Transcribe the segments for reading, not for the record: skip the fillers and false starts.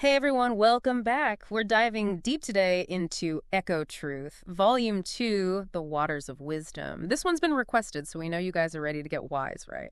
Hey everyone, welcome back. We're diving deep today into Echotruth, Volume 2, The Waters of Wisdom. This one's been requested, so we know you guys are ready to get wise, right?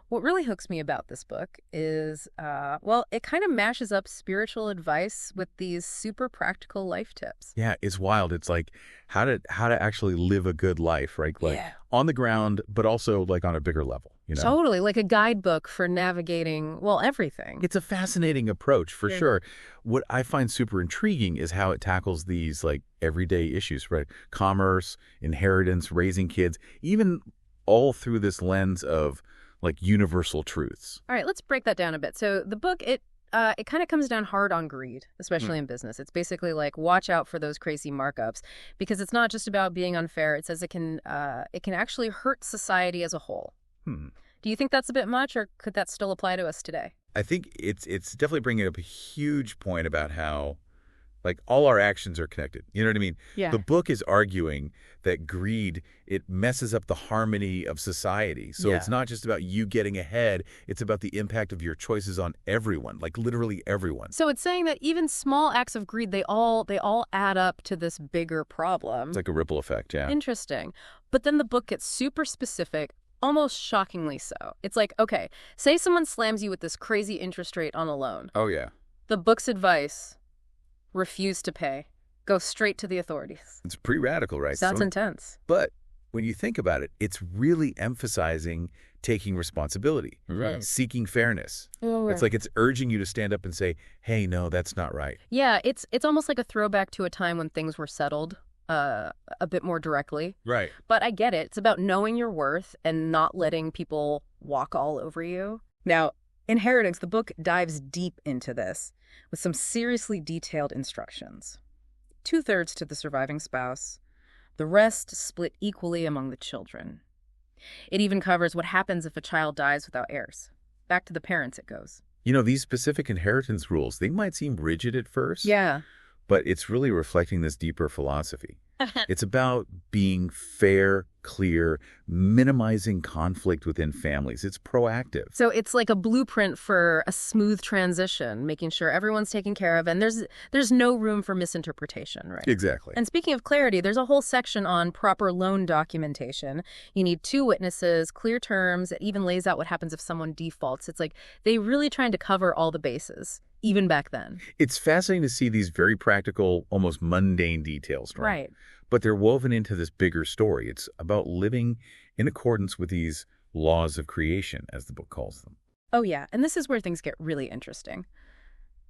What really hooks me about this book is, it kind of mashes up spiritual advice with these super practical life tips. Yeah, it's wild. It's like how to actually live a good life, right? Like Yeah. on the ground, but also like on a bigger level, you know? Totally, like a guidebook for navigating, well, everything. It's a fascinating approach for Yeah. sure. What I find super intriguing is how it tackles these like everyday issues, right? Commerce, inheritance, raising kids, even all through this lens of like universal truths. All right, let's break that down a bit. So the book, it kind of comes down hard on greed, especially in business. It's basically like watch out for those crazy markups because it's not just about being unfair. It says it can actually hurt society as a whole. Hmm. Do you think that's a bit much, or could that still apply to us today? I think it's definitely bringing up a huge point about how like all our actions are connected. You know what I mean? Yeah. The book is arguing that greed, it messes up the harmony of society. So Yeah. it's not just about you getting ahead, it's about the impact of your choices on everyone, like literally everyone. So it's saying that even small acts of greed, they all add up to this bigger problem. It's like a ripple effect, yeah. Interesting. But then the book gets super specific, almost shockingly so. It's like, okay, say someone slams you with this crazy interest rate on a loan. Oh, yeah. The book's advice: refuse to pay. Go straight to the authorities. It's pretty radical, right? Sounds So- intense. But when you think about it, it's really emphasizing taking responsibility, Right. seeking fairness. Oh, It's like it's urging you to stand up and say, hey, no, that's not right. yeah, it's almost like a throwback to a time when things were settled a bit more directly. Right. But I get it. It's about knowing your worth and not letting people walk all over you. Now, Inheritance, the book dives deep into this with some seriously detailed instructions. 2/3 to the surviving spouse, the rest split equally among the children. It even covers what happens if a child dies without heirs. Back to the parents it goes. You know, these specific inheritance rules, they might seem rigid at first. Yeah. But it's really reflecting this deeper philosophy. It's about being fair, clear, minimizing conflict within families. It's proactive. So it's like a blueprint for a smooth transition, making sure everyone's taken care of, and there's no room for misinterpretation, right? Exactly. And speaking of clarity, there's a whole section on proper loan documentation. You need 2 witnesses, clear terms. It even lays out what happens if someone defaults. It's like they really trying to cover all the bases, even back then. It's fascinating to see these very practical, almost mundane details, Right. But they're woven into this bigger story. It's about living in accordance with these laws of creation, as the book calls them. Oh, yeah. And this is where things get really interesting.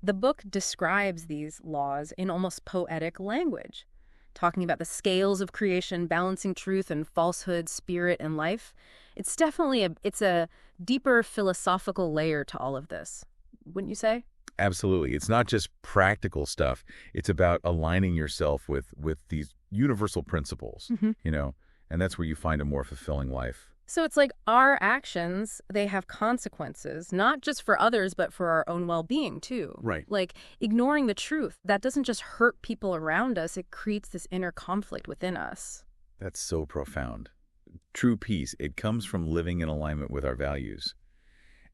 The book describes these laws in almost poetic language, talking about the scales of creation, balancing truth and falsehood, spirit and life. It's definitely a deeper philosophical layer to all of this, wouldn't you say? Absolutely. It's not just practical stuff. It's about aligning yourself with these universal principles, you know, and that's where you find a more fulfilling life. So it's like our actions, they have consequences, not just for others, but for our own well-being too. Right. Like ignoring the truth, that doesn't just hurt people around us, it creates this inner conflict within us. That's so profound. True peace, it comes from living in alignment with our values.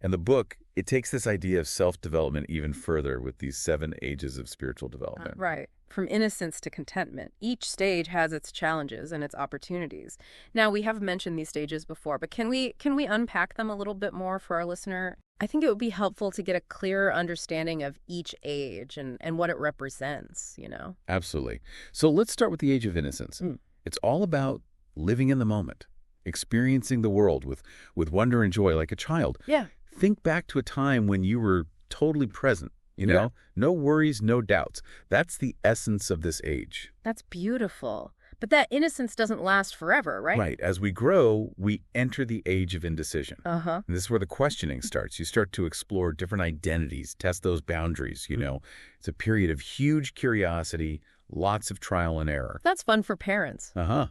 And the book, it takes this idea of self-development even further with these 7 ages of spiritual development. Right. From innocence to contentment. Each stage has its challenges and its opportunities. Now, we have mentioned these stages before, but can we unpack them a little bit more for our listener? I think it would be helpful to get a clearer understanding of each age and what it represents, you know? Absolutely. So let's start with the age of innocence. It's all about living in the moment, experiencing the world with wonder and joy like a child. Yeah. Think back to a time when you were totally present, you know? Yeah. No worries, no doubts. That's the essence of this age. That's beautiful. But that innocence doesn't last forever, right? Right. As we grow, we enter the age of indecision. Uh-huh. And this is where the questioning starts. You start to explore different identities, test those boundaries, you know. It's a period of huge curiosity, lots of trial and error. That's fun for parents. Uh-huh.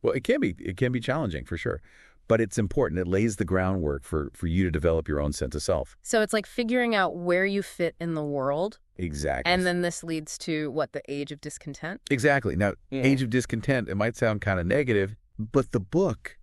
Well, it can be challenging for sure. But it's important. It lays the groundwork for you to develop your own sense of self. So it's like figuring out where you fit in the world. Exactly. And then this leads to, what, the age of discontent? Exactly. Now, age of discontent, it might sound kind of negative, but the book,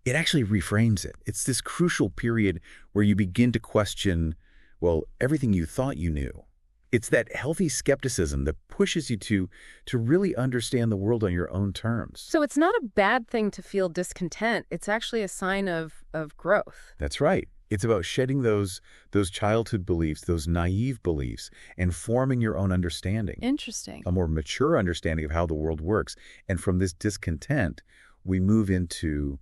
it actually reframes it. It's this crucial period where you begin to question well, everything you thought you knew. It's that healthy skepticism that pushes you to really understand the world on your own terms. So it's not a bad thing to feel discontent. It's actually a sign of growth. That's right. It's about shedding those childhood beliefs, those naive beliefs, and forming your own understanding. Interesting. A more mature understanding of how the world works. And from this discontent, we move into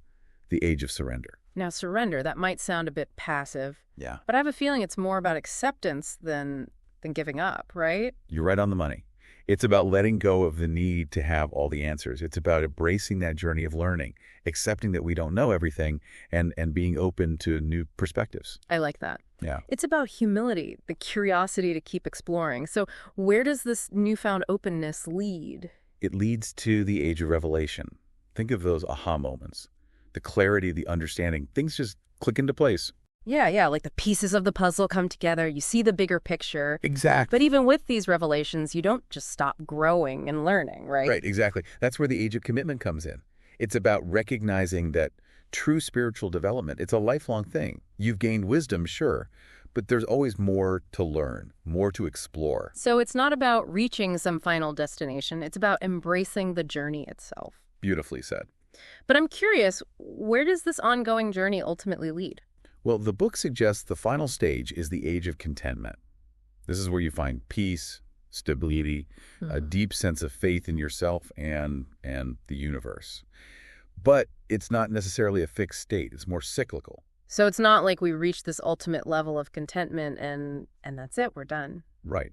the age of surrender. Now, surrender, that might sound a bit passive, Yeah. but I have a feeling it's more about acceptance than giving up, right? You're right on the money. It's about letting go of the need to have all the answers. It's about embracing that journey of learning, accepting that we don't know everything, and being open to new perspectives. I like that. Yeah. It's about humility, the curiosity to keep exploring. So where does this newfound openness lead? It leads to the age of revelation. Think of those aha moments, the clarity, the understanding. Things just click into place. Yeah, like the pieces of the puzzle come together. You see the bigger picture. Exactly. But even with these revelations, you don't just stop growing and learning, right? Right, exactly. That's where the age of commitment comes in. It's about recognizing that true spiritual development, it's a lifelong thing. You've gained wisdom, sure, but there's always more to learn, more to explore. So it's not about reaching some final destination. It's about embracing the journey itself. Beautifully said. But I'm curious, where does this ongoing journey ultimately lead? Well, the book suggests the final stage is the age of contentment. This is where you find peace, stability, a deep sense of faith in yourself and the universe. But it's not necessarily a fixed state. It's more cyclical. So it's not like we reach this ultimate level of contentment and that's it, we're done. Right.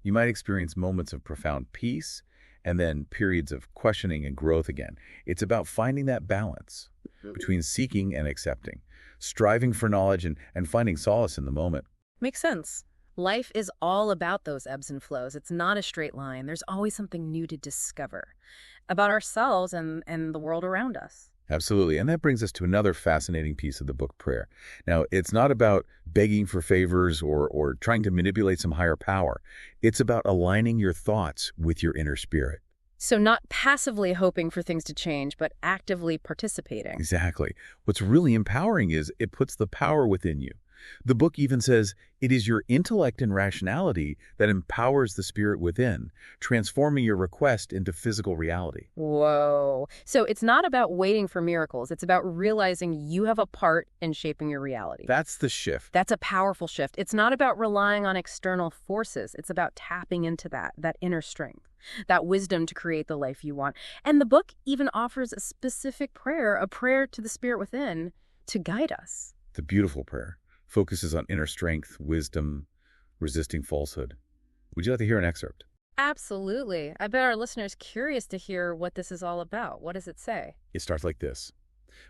You might experience moments of profound peace and then periods of questioning and growth again. It's about finding that balance between seeking and accepting, striving for knowledge and finding solace in the moment. Makes sense. Life is all about those ebbs and flows. It's not a straight line. There's always something new to discover about ourselves and the world around us. Absolutely. And that brings us to another fascinating piece of the book, prayer. Now, it's not about begging for favors or trying to manipulate some higher power. It's about aligning your thoughts with your inner spirit. So not passively hoping for things to change, but actively participating. Exactly. What's really empowering is it puts the power within you. The book even says it is your intellect and rationality that empowers the spirit within, transforming your request into physical reality. Whoa. So it's not about waiting for miracles. It's about realizing you have a part in shaping your reality. That's the shift. That's a powerful shift. It's not about relying on external forces. It's about tapping into that inner strength, that wisdom to create the life you want. And the book even offers a specific prayer, a prayer to the spirit within to guide us. It's a beautiful prayer. Focuses on inner strength, wisdom, resisting falsehood. Would you like to hear an excerpt? Absolutely. I bet our listeners are curious to hear what this is all about. What does it say? It starts like this.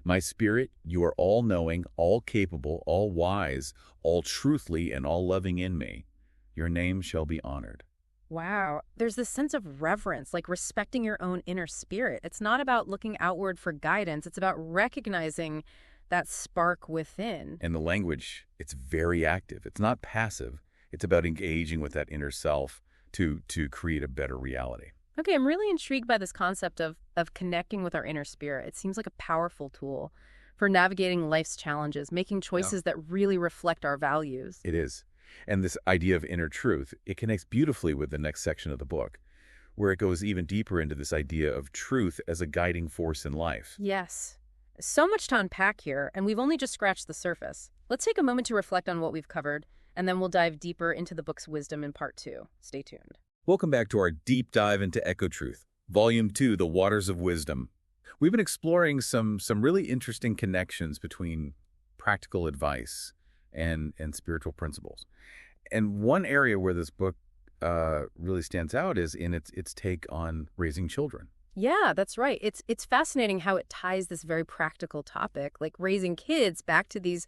My spirit, you are all-knowing, all-capable, all-wise, all-truthly, and all-loving in me. Your name shall be honored. Wow. There's this sense of reverence, like respecting your own inner spirit. It's not about looking outward for guidance. It's about recognizing that spark within. And the language, it's very active. It's not passive. It's about engaging with that inner self to create a better reality. Okay, I'm really intrigued by this concept of connecting with our inner spirit. It seems like a powerful tool for navigating life's challenges, making choices that really reflect our values. It is. And this idea of inner truth, it connects beautifully with the next section of the book, where it goes even deeper into this idea of truth as a guiding force in life. Yes. So much to unpack here, and we've only just scratched the surface. Let's take a moment to reflect on what we've covered, and then we'll dive deeper into the book's wisdom in part 2. Stay tuned. Welcome back to our deep dive into Echotruth, Volume 2, The Waters of Wisdom. We've been exploring some really interesting connections between practical advice and spiritual principles. And one area where this book really stands out is in its take on raising children. Yeah, that's right. It's fascinating how it ties this very practical topic, like raising kids, back to these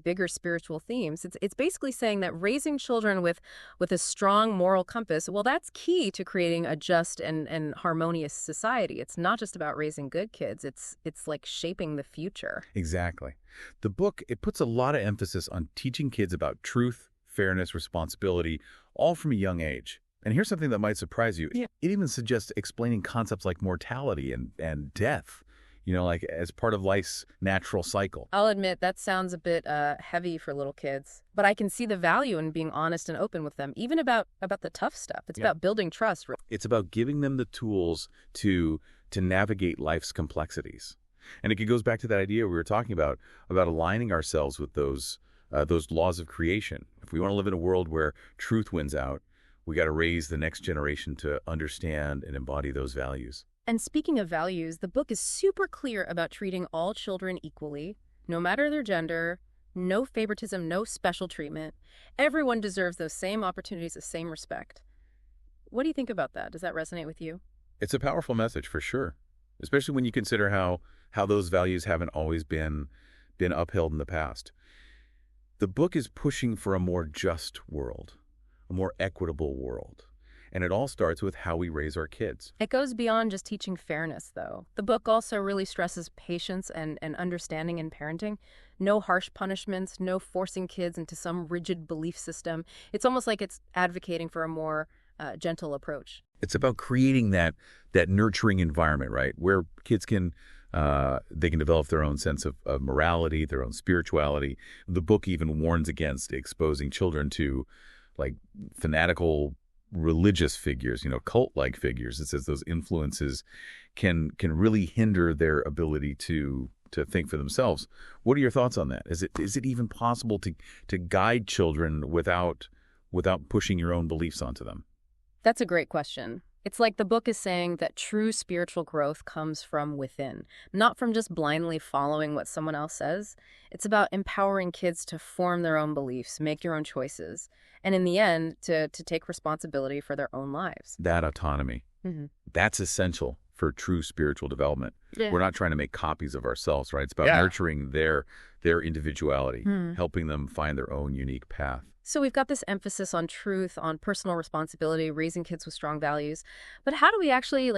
bigger spiritual themes. It's basically saying that raising children with a strong moral compass, well, that's key to creating a just and harmonious society. It's not just about raising good kids. It's like shaping the future. Exactly. The book, it puts a lot of emphasis on teaching kids about truth, fairness, responsibility, all from a young age. And here's something that might surprise you. Yeah. It even suggests explaining concepts like mortality and death like as part of life's natural cycle. I'll admit that sounds a bit heavy for little kids, but I can see the value in being honest and open with them, even about the tough stuff. It's about building trust. It's about giving them the tools to navigate life's complexities. And it goes back to that idea we were talking about aligning ourselves with those laws of creation. If we want to live in a world where truth wins out, we got to raise the next generation to understand and embody those values. And speaking of values, the book is super clear about treating all children equally, no matter their gender, no favoritism, no special treatment. Everyone deserves those same opportunities, the same respect. What do you think about that? Does that resonate with you? It's a powerful message for sure, especially when you consider how those values haven't always been upheld in the past. The book is pushing for a more just world, a more equitable world. And it all starts with how we raise our kids. It goes beyond just teaching fairness, though. The book also really stresses patience and understanding in parenting. No harsh punishments, no forcing kids into some rigid belief system. It's almost like it's advocating for a more gentle approach. It's about creating that nurturing environment, right, where kids can they can develop their own sense of morality, their own spirituality. The book even warns against exposing children to like fanatical religious figures, cult-like figures. It says those influences can really hinder their ability to think for themselves. What are your thoughts on that? Is it even possible to guide children without pushing your own beliefs onto them? That's a great question. It's like the book is saying that true spiritual growth comes from within, not from just blindly following what someone else says. It's about empowering kids to form their own beliefs, make your own choices, and in the end, to take responsibility for their own lives. That autonomy, that's essential for true spiritual development. Yeah. We're not trying to make copies of ourselves, right? It's about nurturing their individuality, helping them find their own unique path. So we've got this emphasis on truth, on personal responsibility, raising kids with strong values. But how do we actually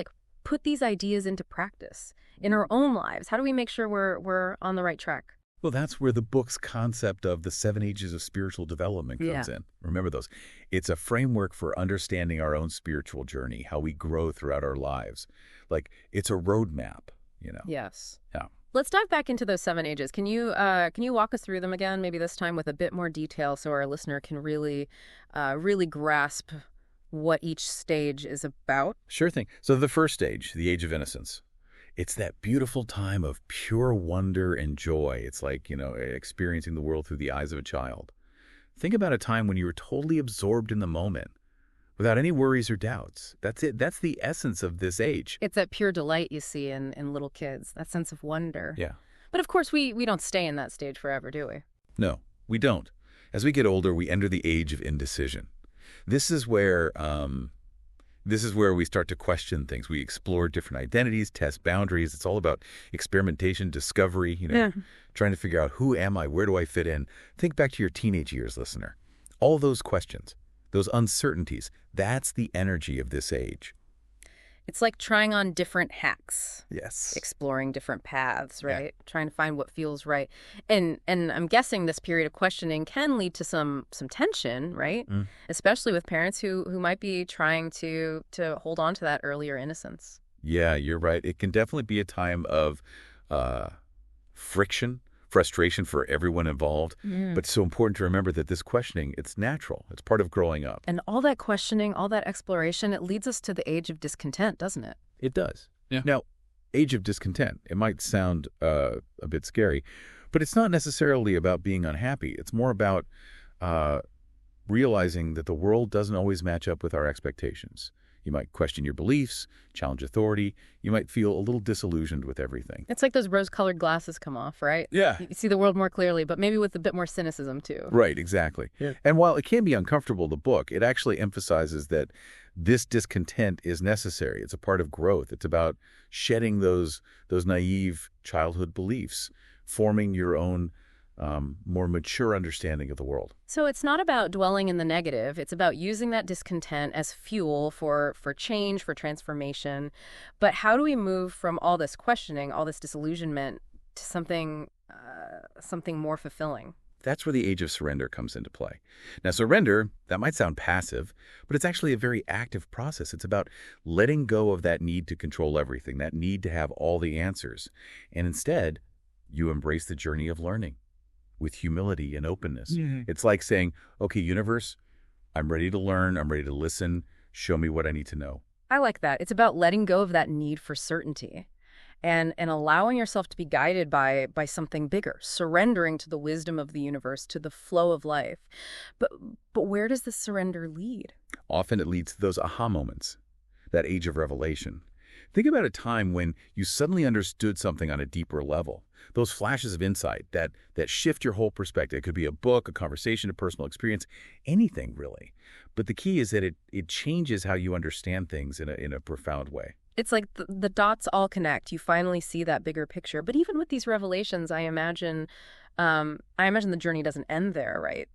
put these ideas into practice in our own lives? How do we make sure we're on the right track? Well, that's where the book's concept of the 7 ages of spiritual development comes in. Remember those. It's a framework for understanding our own spiritual journey, how we grow throughout our lives. It's a roadmap, Yes. Yeah. Let's dive back into those 7 ages. Can you walk us through them again, maybe this time with a bit more detail so our listener can really grasp what each stage is about? Sure thing. So the first stage, the age of innocence, it's that beautiful time of pure wonder and joy. It's like, experiencing the world through the eyes of a child. Think about a time when you were totally absorbed in the moment, without any worries or doubts. That's it. That's the essence of this age. It's that pure delight you see in little kids, that sense of wonder. Yeah. But of course, we don't stay in that stage forever, do we? No, we don't. As we get older, we enter the age of indecision. This is where we start to question things. We explore different identities, test boundaries. It's all about experimentation, discovery, trying to figure out, who am I? Where do I fit in? Think back to your teenage years, listener. All those questions, those uncertainties, that's the energy of this age. It's like trying on different hats. Yes. Exploring different paths, right? Yeah. Trying to find what feels right. And I'm guessing this period of questioning can lead to some tension, right? Especially with parents who might be trying to hold on to that earlier innocence. Yeah, you're right. It can definitely be a time of friction, frustration for everyone involved. But it's so important to remember that this questioning, it's natural. It's part of growing up. And all that questioning, all that exploration, it leads us to the age of discontent, doesn't it? It does. Yeah. Now, age of discontent, it might sound a bit scary, but it's not necessarily about being unhappy. It's more about realizing that the world doesn't always match up with our expectations. You might question your beliefs, challenge authority. You might feel a little disillusioned with everything. It's like those rose-colored glasses come off, right? Yeah. You see the world more clearly, but maybe with a bit more cynicism, too. Right, exactly. Yeah. And while it can be uncomfortable, the book, it actually emphasizes that this discontent is necessary. It's a part of growth. It's about shedding those naive childhood beliefs, forming your own more mature understanding of the world. So it's not about dwelling in the negative. It's about using that discontent as fuel for change, for transformation. But how do we move from all this questioning, all this disillusionment, to something more fulfilling? That's where the age of surrender comes into play. Now, surrender, that might sound passive, but it's actually a very active process. It's about letting go of that need to control everything, that need to have all the answers. And instead, you embrace the journey of learning with humility and openness. It's like saying, okay, universe, I'm ready to learn. I'm ready to listen. Show me what I need to know. I like that. It's about letting go of that need for certainty and allowing yourself to be guided by something bigger, surrendering to the wisdom of the universe, to the flow of life. But where does this surrender lead? Often it leads to those aha moments, that age of revelation. Think about a time when you suddenly understood something on a deeper level. Those flashes of insight that shift your whole perspective. It could be a book, a conversation, a personal experience, anything really. But the key is that it changes how you understand things in a profound way. It's like the dots all connect. You finally see that bigger picture. But even with these revelations, I imagine the journey doesn't end there, right?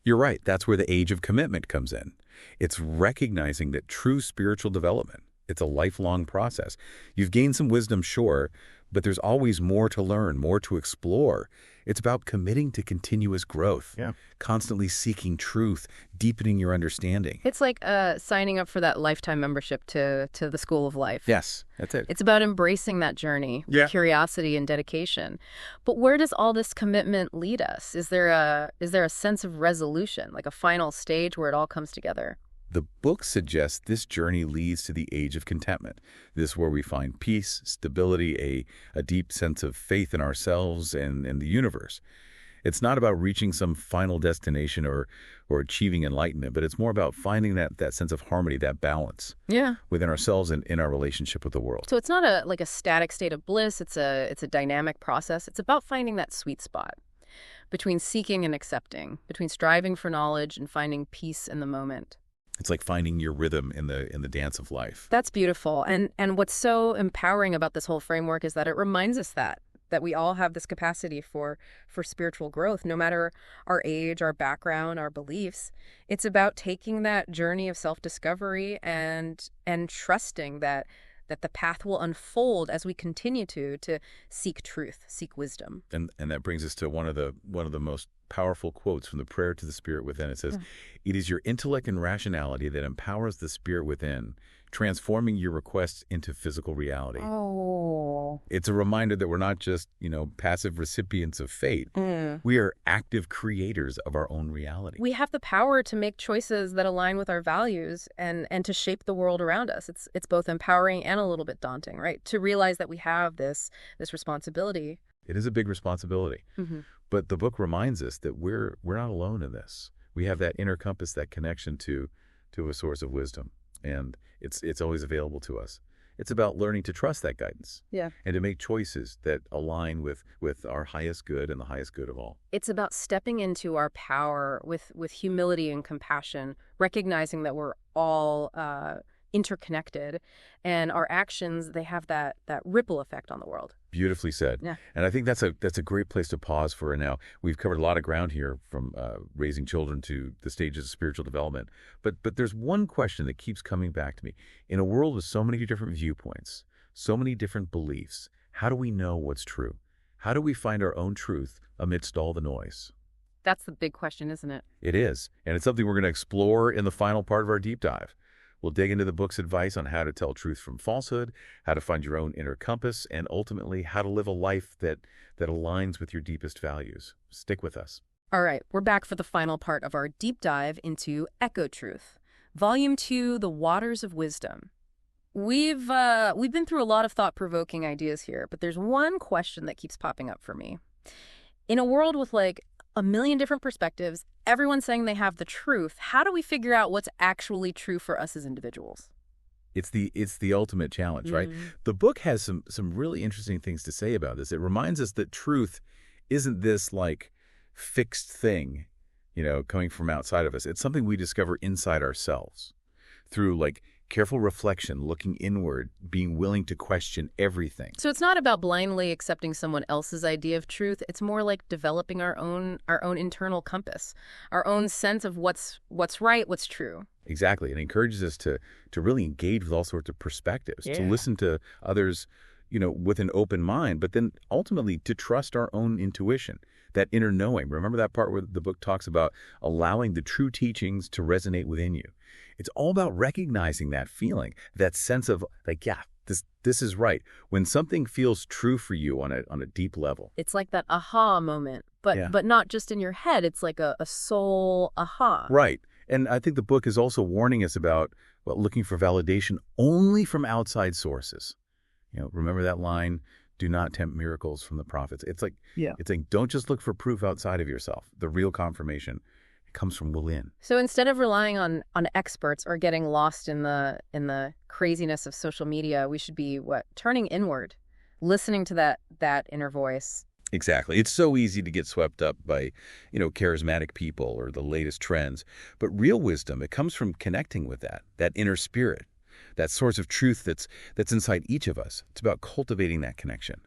You're right. That's where the age of commitment comes in. It's recognizing that true spiritual development, it's a lifelong process. You've gained some wisdom, sure, but there's always more to learn, more to explore. It's about committing to continuous growth, constantly seeking truth, deepening your understanding. It's like signing up for that lifetime membership to the School of Life. Yes, that's it. It's about embracing that journey, with curiosity and dedication. But where does all this commitment lead us? Is there a sense of resolution, like a final stage where it all comes together? The book suggests this journey leads to the age of contentment. This is where we find peace, stability, a deep sense of faith in ourselves and the universe. It's not about reaching some final destination or achieving enlightenment, but it's more about finding that sense of harmony, that balance within ourselves and in our relationship with the world. So it's not a static state of bliss. It's a dynamic process. It's about finding that sweet spot between seeking and accepting, between striving for knowledge and finding peace in the moment. It's like finding your rhythm in the dance of life. That's beautiful. And what's so empowering about this whole framework is that it reminds us that we all have this capacity for spiritual growth, no matter our age, our background, our beliefs. It's about taking that journey of self-discovery and trusting that the path will unfold as we continue to seek truth, seek wisdom. And that brings us to one of the most powerful quotes from the Prayer to the Spirit Within. It says, "It is your intellect and rationality that empowers the spirit within, transforming your requests into physical reality." Oh. It's a reminder that we're not just, passive recipients of fate. We are active creators of our own reality. We have the power to make choices that align with our values and to shape the world around us. It's both empowering and a little bit daunting, right? To realize that we have this responsibility. It is a big responsibility. But the book reminds us that we're not alone in this. We have that inner compass, that connection to a source of wisdom, and it's always available to us. It's about learning to trust that guidance and to make choices that align with our highest good and the highest good of all. It's about stepping into our power with humility and compassion, recognizing that we're all interconnected, and our actions, they have that ripple effect on the world. Beautifully said. Yeah. And I think that's a great place to pause for now. We've covered a lot of ground here, from raising children to the stages of spiritual development. But there's one question that keeps coming back to me. In a world with so many different viewpoints, so many different beliefs, how do we know what's true? How do we find our own truth amidst all the noise? That's the big question, isn't it? It is. And it's something we're going to explore in the final part of our deep dive. We'll dig into the book's advice on how to tell truth from falsehood, how to find your own inner compass, and ultimately how to live a life that aligns with your deepest values. Stick with us. All right, we're back for the final part of our deep dive into Echotruth, Volume 2, The Waters of Wisdom. We've been through a lot of thought-provoking ideas here, but there's one question that keeps popping up for me. In a world with like a million different perspectives, everyone saying they have the truth, how do we figure out what's actually true for us as individuals? It's the ultimate challenge, right? The book has some really interesting things to say about this. It reminds us that truth isn't this like fixed thing, coming from outside of us. It's something we discover inside ourselves through like careful reflection, looking inward, being willing to question everything. So it's not about blindly accepting someone else's idea of truth. It's more like developing our own internal compass, our own sense of what's right, what's true. Exactly. It encourages us to really engage with all sorts of perspectives, to listen to others, with an open mind, but then ultimately to trust our own intuition. that inner knowing. Remember that part where the book talks about allowing the true teachings to resonate within you? It's all about recognizing that feeling, that sense of like, yeah, this is right. When something feels true for you on a deep level. It's like that aha moment, but Yeah. but not just in your head. It's like a soul aha. Right. And I think the book is also warning us about looking for validation only from outside sources. Remember that line, do not tempt miracles from the prophets. Yeah. It's like, don't just look for proof outside of yourself. The real confirmation comes from within. So instead of relying on experts or getting lost in the craziness of social media, we should be turning inward, listening to that inner voice. Exactly. It's so easy to get swept up by, charismatic people or the latest trends. But real wisdom, it comes from connecting with that inner spirit, that source of truth that's inside each of us. It's about cultivating that connection,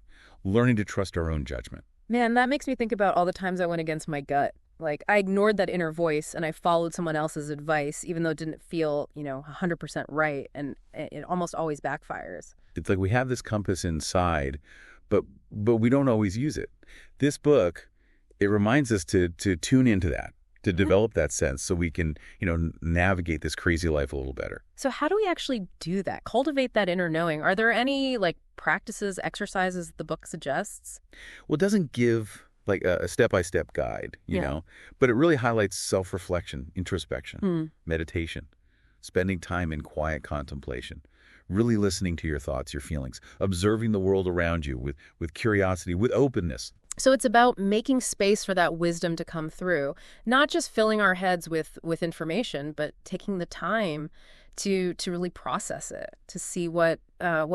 learning to trust our own judgment. Man, that makes me think about all the times I went against my gut. Like, I ignored that inner voice and I followed someone else's advice, even though it didn't feel, 100% right. And it almost always backfires. It's like we have this compass inside, but we don't always use it. This book, it reminds us to tune into that, to develop that sense so we can, navigate this crazy life a little better. So how do we actually do that? Cultivate that inner knowing? Are there any, practices, exercises the book suggests? Well, it doesn't give like a step-by-step guide, Yeah. but it really highlights self-reflection, introspection, meditation, spending time in quiet contemplation, really listening to your thoughts, your feelings, observing the world around you with curiosity, with openness. So it's about making space for that wisdom to come through, not just filling our heads with information, but taking the time to really process it, to see what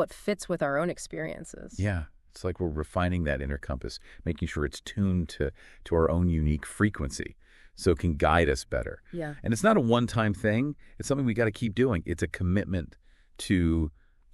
fits with our own experiences. Yeah. It's like we're refining that inner compass, making sure it's tuned to our own unique frequency so it can guide us better. Yeah. And it's not a one-time thing. It's something we got to keep doing. It's a commitment to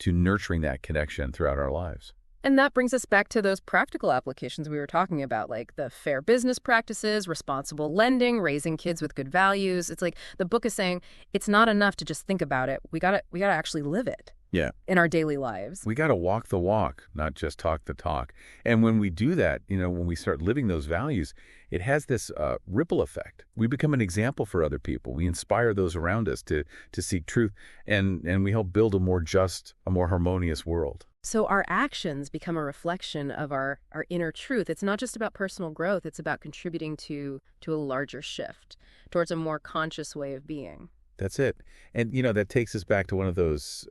nurturing that connection throughout our lives. And that brings us back to those practical applications we were talking about, like the fair business practices, responsible lending, raising kids with good values. It's like the book is saying it's not enough to just think about it. We gotta actually live it. Yeah. In our daily lives. We got to walk the walk, not just talk the talk. And when we do that, when we start living those values, it has this ripple effect. We become an example for other people. We inspire those around us to seek truth, and we help build a more just, a more harmonious world. So our actions become a reflection of our inner truth. It's not just about personal growth. It's about contributing to a larger shift towards a more conscious way of being. That's it. And, that takes us back to one of those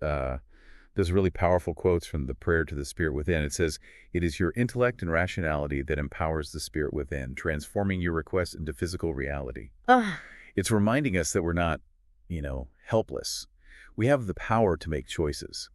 really powerful quotes from the Prayer to the Spirit Within. It says, "It is your intellect and rationality that empowers the spirit within, transforming your requests into physical reality." Ugh. It's reminding us that we're not, helpless. We have the power to make choices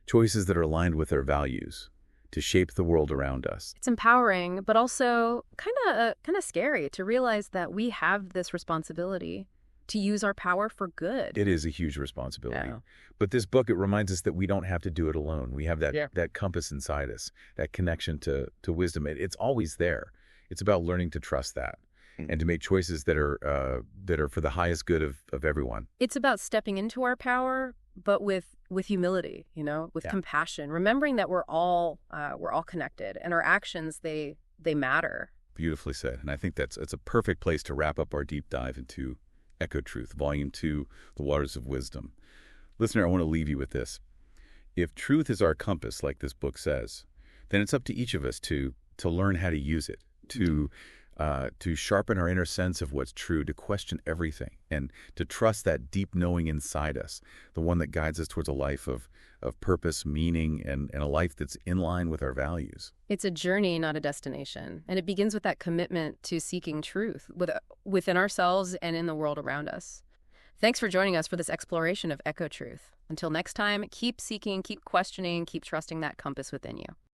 that are aligned with our values, to shape the world around us. It's empowering, but also kind of scary to realize that we have this responsibility to use our power for good. It is a huge responsibility. Yeah. But this book, it reminds us that we don't have to do it alone. We have that compass inside us, that connection to wisdom. It's always there. It's about learning to trust that and to make choices that are for the highest good of everyone. It's about stepping into our power, but with humility, with compassion, remembering that we're all connected and our actions, they matter. Beautifully said. And I think it's a perfect place to wrap up our deep dive into Echotruth, Volume 2, The Waters of Wisdom. Listener, I want to leave you with this. If truth is our compass, like this book says, then it's up to each of us to learn how to use it, to sharpen our inner sense of what's true, to question everything, and to trust that deep knowing inside us, the one that guides us towards a life of purpose, meaning, and a life that's in line with our values. It's a journey, not a destination. And it begins with that commitment to seeking truth within ourselves and in the world around us. Thanks for joining us for this exploration of Echotruth. Until next time, keep seeking, keep questioning, keep trusting that compass within you.